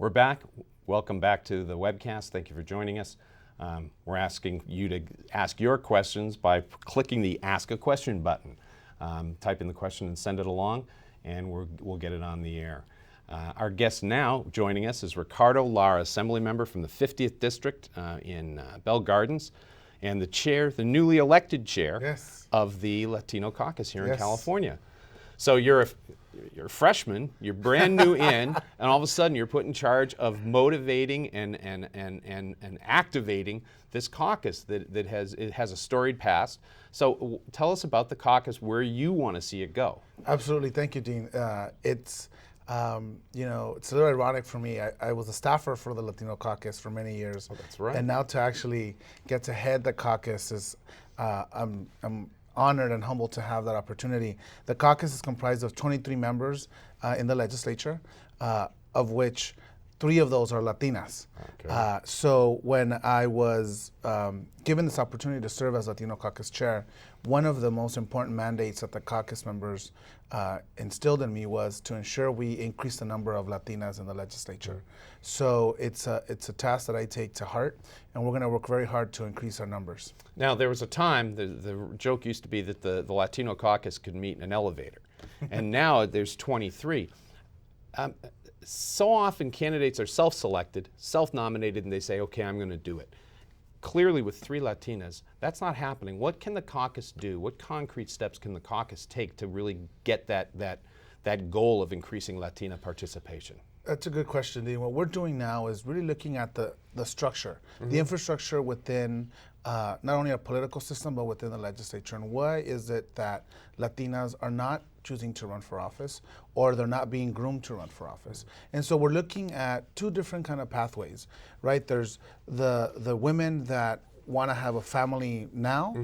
We're back. Welcome back to the webcast. Thank you for joining us. We're asking you to ask your questions by clicking the Ask a Question button. Type in the question and send it along, and we'll get it on the air. Our guest now joining us is Ricardo, Lara, Assembly Member from the 50th District in Bell Gardens, and the chair, the newly elected chair of the Latino Caucus here in California. So you're a freshman, you're brand new in, and all of a sudden you're put in charge of motivating and activating this caucus that has a storied past. So tell us about the caucus, where you want to see it go. Absolutely, thank you, Dean. It's a little ironic for me. I was a staffer for the Latino Caucus for many years. Oh, that's right. And now to actually get to head the caucus is, I'm honored and humbled to have that opportunity. The caucus is comprised of 23 members in the legislature, of which 3 of those are Latinas. Okay. So when I was given this opportunity to serve as Latino Caucus Chair, one of the most important mandates that the caucus members instilled in me was to ensure we increase the number of Latinas in the legislature. So it's a task that I take to heart, and we're going to work very hard to increase our numbers. Now, there was a time, the joke used to be that the Latino caucus could meet in an elevator, and now there's 23. So often candidates are self-selected, self-nominated, and they say, okay, I'm going to do it. Clearly with 3 Latinas, that's not happening. What can the caucus do? What concrete steps can the caucus take to really get that goal of increasing Latina participation? That's a good question, Dean. What we're doing now is really looking at the structure, the infrastructure within not only our political system, but within the legislature. And why is it that Latinas are not choosing to run for office, or they're not being groomed to run for office? And so we're looking at 2 different kind of pathways, right? There's the women that want to have a family now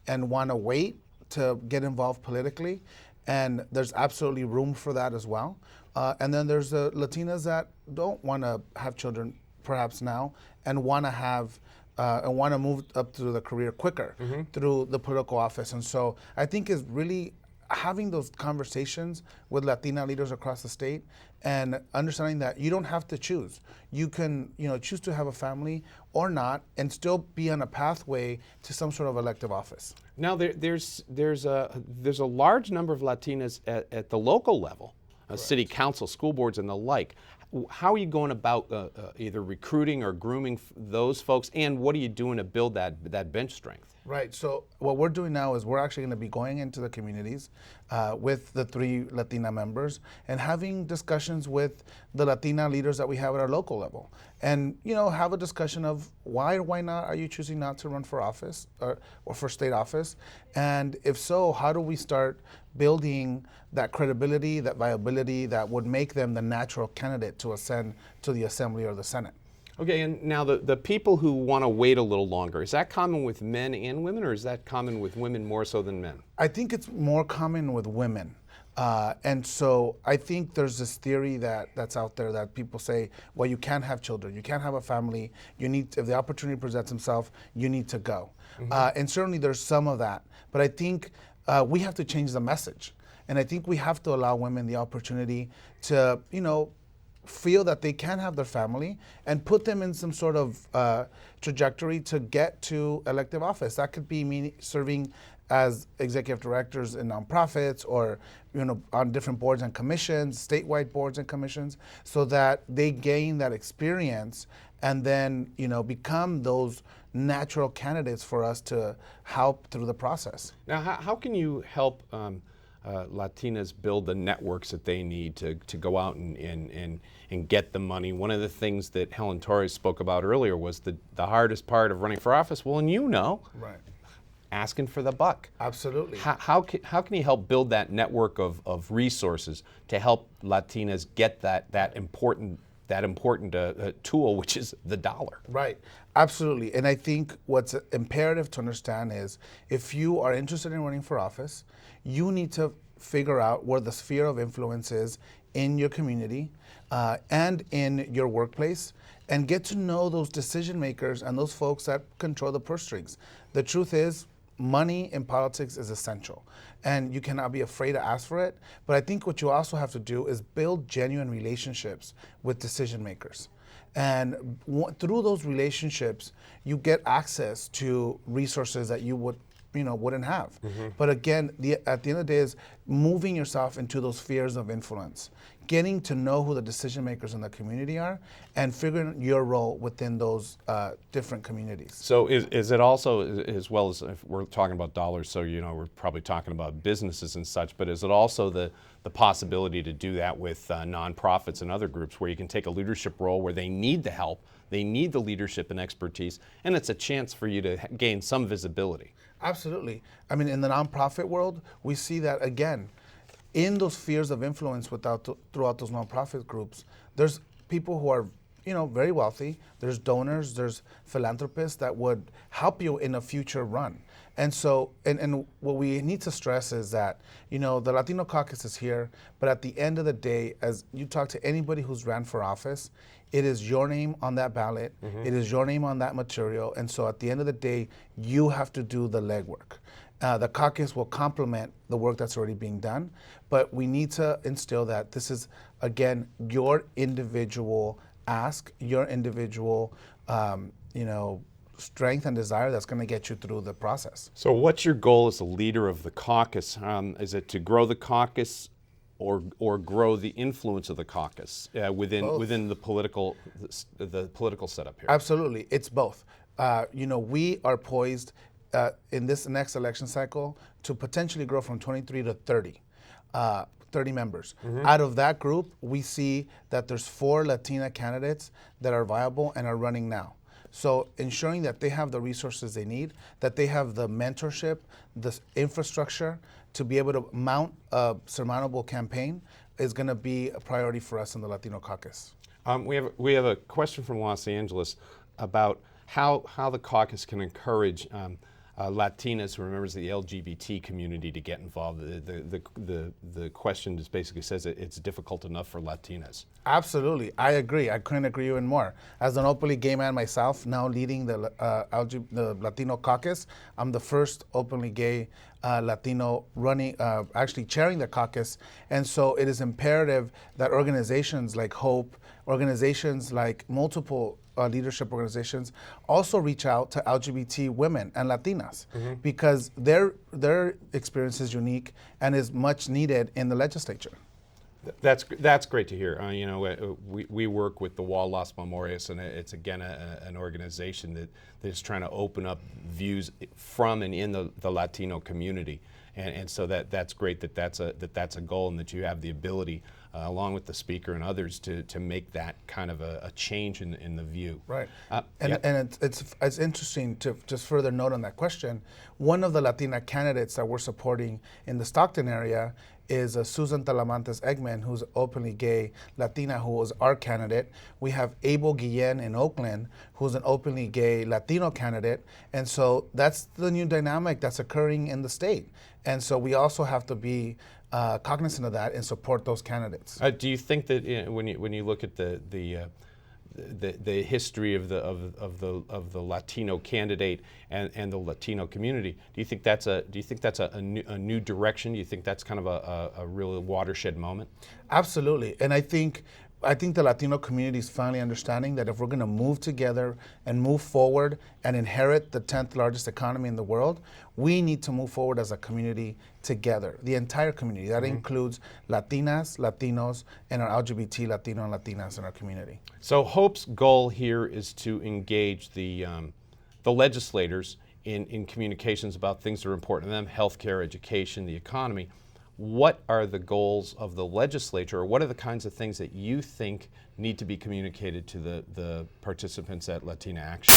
and want to wait to get involved politically, and there's absolutely room for that as well. And then there's the Latinas that don't want to have children perhaps now and want to have and want to move up through the career quicker through the political office. And so I think is really having those conversations with Latina leaders across the state and understanding that you don't have to choose. You can, choose to have a family or not and still be on a pathway to some sort of elective office. Now there's a large number of Latinas at the local level, city council, school boards, and the like. How are you going about either recruiting or grooming those folks, and what are you doing to build that bench strength? Right, so what we're doing now is we're actually going to be going into the communities with the 3 Latina members and having discussions with the Latina leaders that we have at our local level. And, have a discussion of why or why not are you choosing not to run for office or for state office? And if so, how do we start building that credibility, that viability that would make them the natural candidate to ascend to the Assembly or the Senate? Okay, and now the people who want to wait a little longer, is that common with men and women, or is that common with women more so than men? I think it's more common with women. And so I think there's this theory that's out there that people say, well, you can't have children, you can't have a family, if the opportunity presents itself, you need to go. And certainly there's some of that. But I think we have to change the message. And I think we have to allow women the opportunity to, feel that they can have their family and put them in some sort of trajectory to get to elective office. That could be serving as executive directors in nonprofits or on different boards and commissions, statewide boards and commissions, so that they gain that experience and then become those natural candidates for us to help through the process. Now, how can you help Latinas build the networks that they need to go out and get the money? One of the things that Helen Torres spoke about earlier was the hardest part of running for office. Well, and right, asking for the buck. Absolutely. How can you help build that network of resources to help Latinas get that important tool, which is the dollar? Right, absolutely. And I think what's imperative to understand is if you are interested in running for office, you need to figure out where the sphere of influence is in your community and in your workplace, and get to know those decision makers and those folks that control the purse strings. The truth is, money in politics is essential, and you cannot be afraid to ask for it. But I think what you also have to do is build genuine relationships with decision makers. And through those relationships, you get access to resources that you wouldn't have. But again, at the end of the day is moving yourself into those spheres of influence, getting to know who the decision makers in the community are, and figuring your role within those different communities. So is it also, as well as if we're talking about dollars, so we're probably talking about businesses and such, but is it also the possibility to do that with nonprofits and other groups where you can take a leadership role where they need the help, they need the leadership and expertise, and it's a chance for you to gain some visibility? Absolutely. I mean, in the nonprofit world, we see that again, in those spheres of influence throughout those nonprofit groups, there's people who are, very wealthy. There's donors, there's philanthropists that would help you in a future run. And so, and what we need to stress is that, the Latino caucus is here, but at the end of the day, as you talk to anybody who's ran for office, it is your name on that ballot. It is your name on that material. And so at the end of the day, you have to do the legwork. The caucus will complement the work that's already being done, but we need to instill that this is, again, your individual ask, your individual, strength and desire that's going to get you through the process. So what's your goal as a leader of the caucus? Is it to grow the caucus or grow the influence of the caucus within the political setup here? Absolutely, it's both. We are poised in this next election cycle to potentially grow from 23 to 30 members. Out of that group, we see that there's 4 Latina candidates that are viable and are running now. So ensuring that they have the resources they need, that they have the mentorship, the infrastructure to be able to mount a surmountable campaign is going to be a priority for us in the Latino caucus. We have a question from Los Angeles about how the caucus can encourage Latinas who are members of the LGBT community to get involved. The question just basically says it's difficult enough for Latinas. Absolutely, I agree. I couldn't agree even more. As an openly gay man myself, now leading the Latino caucus, I'm the first openly gay Latino running, actually chairing the caucus. And so it is imperative that organizations like HOPE, organizations like multiple leadership organizations also reach out to LGBT women and Latinas because their experience is unique and is much needed in the legislature. That's great to hear. We work with the Wall Las Memorias, and it's again an organization that is trying to open up views from and in the Latino community, and so that's great that's a goal, and that you have the ability, along with the speaker and others, to make that kind of a change in the view. Right, and it's interesting to just further note on that question. One of the Latina candidates that we're supporting in the Stockton area is Susan Talamantes Eggman, who's openly gay Latina, who was our candidate. We have Abel Guillen in Oakland, who's an openly gay Latino candidate. And so that's the new dynamic that's occurring in the state. And so we also have to be cognizant of that and support those candidates. Do you think that when you look at the history of the Latino candidate and the Latino community, do you think that's a new direction? Do you think that's kind of a real watershed moment? Absolutely, and I think the Latino community is finally understanding that if we're going to move together and move forward and inherit the 10th largest economy in the world, we need to move forward as a community together, the entire community. That includes Latinas, Latinos, and our LGBT Latino and Latinas in our community. So HOPE's goal here is to engage the legislators in communications about things that are important to them: healthcare, education, the economy. What are the goals of the legislature, or what are the kinds of things that you think need to be communicated to the participants at Latina Action?